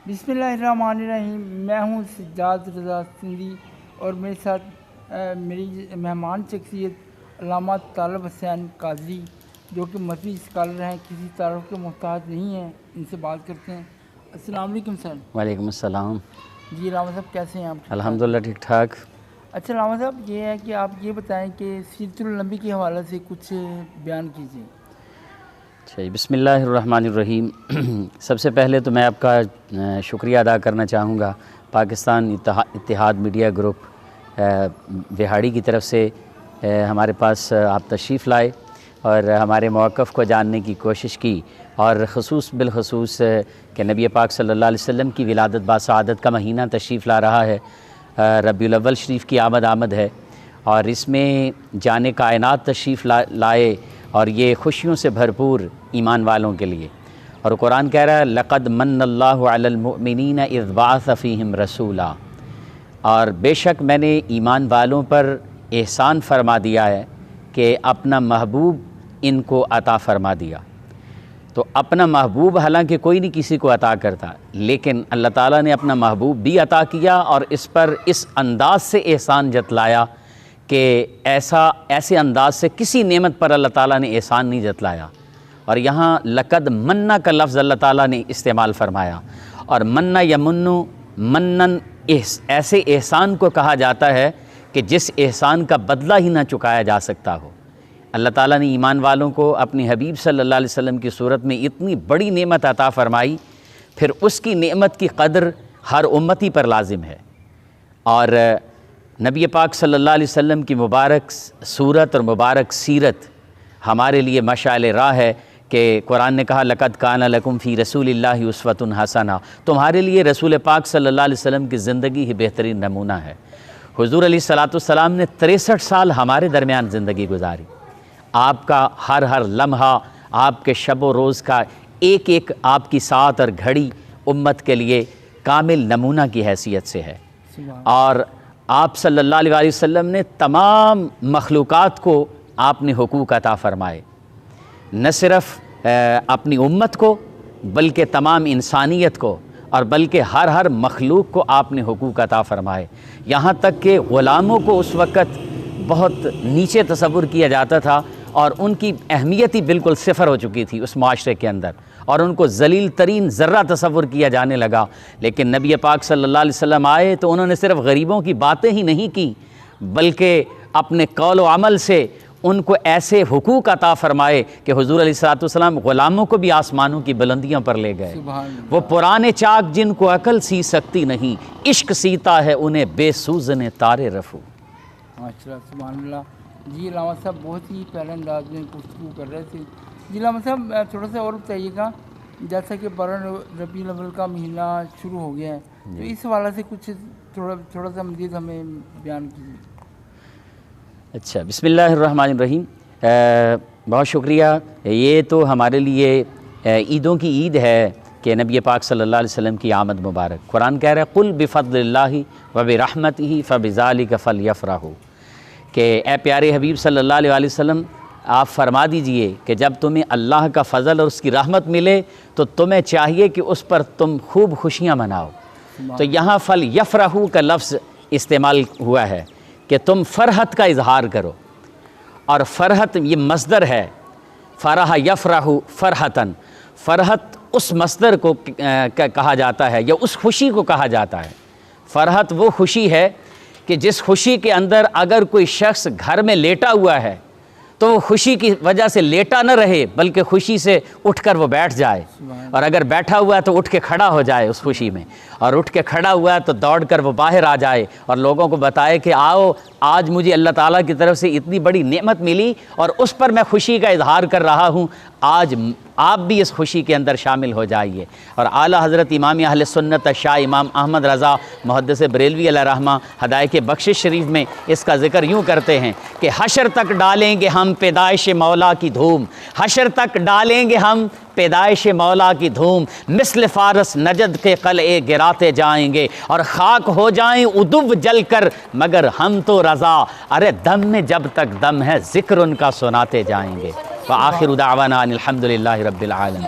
बिस्मिल्लाहिर्रहमानिर्रहीम। मैं हूँ सज्जाद रज़ा सिंधी और मेरे साथ मेरी मेहमान शख्सियत अल्लामा तालब हुसैन कादरी, जो कि मज़हबी स्कॉलर हैं, किसी तारुफ के मोहताज नहीं हैं। इनसे बात करते हैं। अस्सलाम वालेकुम सर। वालेकुम अस्सलाम। जी लामा साहब, कैसे हैं आप? अल्हम्दुलिल्लाह ठीक ठाक। अच्छा लामा साहब, ये है कि आप ये बताएं कि सीरतुल नबी के हवाले से कुछ बयान कीजिए। अच्छा, बिस्मिल्लाहिर्रहमानिर्रहीम। सबसे पहले तो मैं आपका शुक्रिया अदा करना चाहूँगा पाकिस्तान इत्तेहाद मीडिया ग्रुप विहाड़ी की तरफ से हमारे पास आप तशरीफ़ लाए और हमारे मौक़िफ़ को जानने की कोशिश की, और ख़ुसूस बिलख़ुसूस कि नबी पाक सल्लल्लाहु अलैहि वसल्लम की विलादत बासआदत का महीना तशरीफ़ ला रहा है। रबीउल अव्वल शरीफ की आमद है और इसमें जाने कायनात तशरीफ़ लाए और ये खुशियों से भरपूर ईमान वालों के लिए। और कुरान कह रहा है लक़द मन्नल्लाहु अलल मुअमिनीन इज़ बअस फ़ीहिम रसूला, और बेशक मैंने ईमान वालों पर एहसान फरमा दिया है कि अपना महबूब इनको अता फरमा दिया। तो अपना महबूब हालांकि कोई नहीं किसी को अता करता, लेकिन अल्लाह ताला ने अपना महबूब भी अता किया और इस पर इस अंदाज़ से एहसान जतलाया कि ऐसे अंदाज से किसी नेमत पर अल्लाह ताला ने एहसान नहीं जतलाया। और यहाँ लक़द मन्ना का लफ्ज़ अल्लाह ताला ने इस्तेमाल फरमाया, और मन्ना यमुन्नु मन्नन ऐसे एहसान को कहा जाता है कि जिस एहसान का बदला ही ना चुकाया जा सकता हो। अल्लाह ताला ने ईमान वालों को अपने हबीब सल्लल्लाहु अलैहि वसल्लम की सूरत में इतनी बड़ी नेमत अता फरमाई, फिर उसकी नेमत की कदर हर उम्मती पर लाजिम है। और नबी पाक सल्लल्लाहु अलैहि वसल्लम की मुबारक सूरत और मुबारक सीरत हमारे लिए मशाल राह है कि कुरान ने कहा लक़द काना लकुम फ़ी रसूलिल्लाहि उस्वतुन हसना, तुम्हारे लिए रसूल पाक सल्लल्लाहु अलैहि वसल्लम की ज़िंदगी ही बेहतरीन नमूना है। हुज़ूर अलैहिस्सलाम ने 63 साल हमारे दरमियान ज़िंदगी गुजारी। आपका हर लम्हा, आपके शब व रोज़ का एक एक आपकी सात और घड़ी उम्मत के लिए कामिल नमूना की हैसियत से है। और आप सल्लल्लाहु अलैहि वसल्लम ने तमाम मखलूक़ात को आपने हुकूक अता फ़रमाए, न सिर्फ़ अपनी उम्मत को बल्कि तमाम इंसानियत को, और बल्कि हर मखलूक को आपने हुकूक अता फ़रमाए। यहाँ तक कि ग़ुलामों को उस वक़्त बहुत नीचे तसव्वुर किया जाता था और उनकी अहमियत ही बिल्कुल सिफ़र हो चुकी थी उस माशरे के अंदर, और उनको ज़लील तरीन ज़र्रा तसव्वुर किया जाने लगा। लेकिन नबी पाक सल्लल्लाहु अलैहि वसल्लम आए तो उन्होंने सिर्फ़ गरीबों की बातें ही नहीं की, बल्कि अपने कौल व अमल से उनको ऐसे हुकूक अता फ़रमाए कि हुज़ूर अलैहिस्सलाम ग़ुलामों को भी आसमानों की बुलंदियों पर ले गए। वो पुराने चाक जिनको अकल सी सकती नहीं, इश्क सीता है उन्हें बेसूज़ने तारे रफ़ू। माशाअल्लाह, सुभान अल्लाह। जी लामा साहब बहुत ही प्यारे अंदाज में गुफ्तगू कर रहे थे। जी लामा साहब, थोड़ा सा और बताइएगा, जैसा कि रबीउल अव्वल का महीना शुरू हो गया है, तो इस हवाले से कुछ थोड़ा सा मज़ीद हमें बयान कीजिए। अच्छा, बिस्मिल्लाहिर्रहमानिर्रहीम। बहुत शुक्रिया। ये तो हमारे लिए ईदों की ईद है कि नबी पाक सल्लल्लाहु अलैहि वसल्लम की आमद मुबारक। कुरान कह रहा है कुल बिफ़ज़्लिल्लाहि व बिरहमतिही फ़बिज़ालिका फ़लयफ़रहू, कि ए प्यारे हबीब सल्लल्लाहु अलैहि वसल्लम, आप फरमा दीजिए कि जब तुम्हें अल्लाह का फ़ज़ल और उसकी रहमत मिले तो तुम्हें चाहिए कि उस पर तुम खूब खुशियाँ मनाओ। तो यहाँ फ़लयफ़रहू का लफ्ज़ इस्तेमाल हुआ है कि तुम फ़रहत का इजहार करो, और फ़रहत ये मस्दर है, फ़रह यफ़रहू फ़रहतन। फ़रहत उस मस्दर को कहा जाता है या उस खुशी को कहा जाता है। फ़रहत वो खुशी है कि जिस खुशी के अंदर अगर कोई शख्स घर में लेटा हुआ है तो वो खुशी की वजह से लेटा न रहे, बल्कि खुशी से उठकर वो बैठ जाए, और अगर बैठा हुआ है तो उठ के खड़ा हो जाए उस खुशी में, और उठ के खड़ा हुआ है तो दौड़कर वो बाहर आ जाए और लोगों को बताए कि आओ, आज मुझे अल्लाह ताला की तरफ से इतनी बड़ी नेमत मिली और उस पर मैं खुशी का इजहार कर रहा हूँ, आज आप भी इस खुशी के अंदर शामिल हो जाइए। और आला हज़रत इमाम अहले सुन्नत शाह इमाम अहमद रज़ा मुहद्दिस बरेलवी अलैहि रहमा हदायत बख्शिश शरीफ में इसका ज़िक्र यूँ करते हैं कि हशर तक डालेंगे हम पैदाइश मौला की धूम, हशर तक डालेंगे हम पैदाइश मौला की धूम, मिस्ल फ़ारस नजद के क़लए गिराते जाएंगे और खाक हो जाएं उदुब जल कर, मगर हम तो रज़ा, अरे दम में जब तक दम है ज़िक्र उनका सुनाते जाएंगे। व आखिर दावाना अनिल हम्दुलिल्लाहि रब्बिल आलमीन।